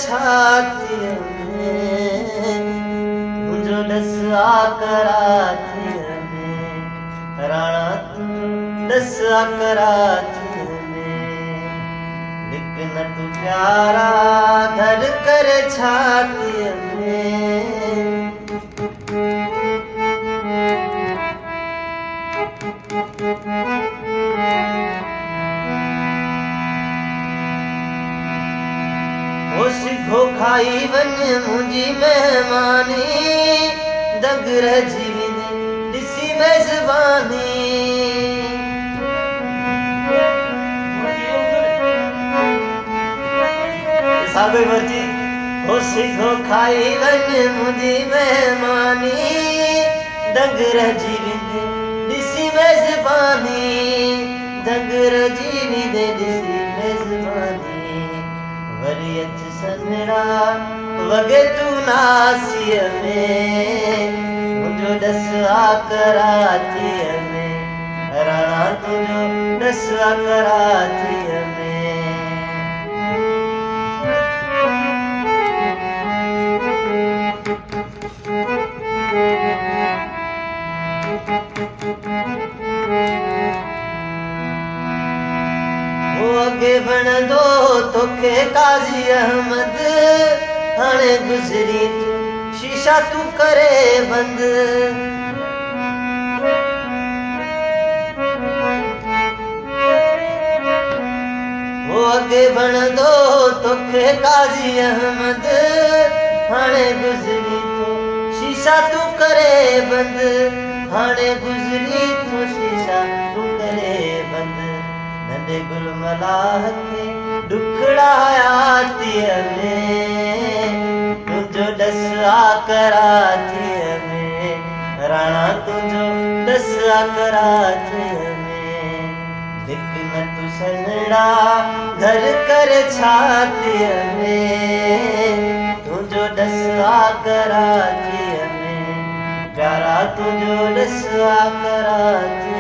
छातीअ में तुंहिंजो ॾस कराचीअ में राणा तुंहिंजो ॾस कराचीअ में हिक न तूं प्यारा घर कर छातीअ में ओ सिघो खाई वन मुंहिंजी महिमानी दंग रहिजी वेंदे ॾिसी मेज़बानी साॻियो मर्जी ओ सिघो खाई वन मुंहिंजी महिमानी दंग रहिजी वेंदे ॾिसी मेज़बानी दंग रहिजी वेंदे ॾिसी मेज़बानी वरी अच सजणा वॻे तूं नासीअ में मुंहिंजो ॾस कराचीअ में राणा तुंहिंजो ॾस कराचीअ में अॻे वणंदो तोखे काज़ी अहमद हाणे गुज़री शीशा तूं करे बंदि हो अॻे वणंदो तोखे काज़ी अहमद हाणे गुज़री शीशा तूं करे बंदि हाणे गुज़री तो शीशा तूं करे बंदि नंढे गुल मलाह खे ॾुखड़ा हयातीअ में तुंहिंजो ॾस कराचीअ में राणा तुंहिंजो ॾस कराचीअ में हिक न तूं सजणा घर कर छातीअ में तुंहिंजो ॾस कराचीअ में प्यारा तुंहिंजो ॾस कराचीअ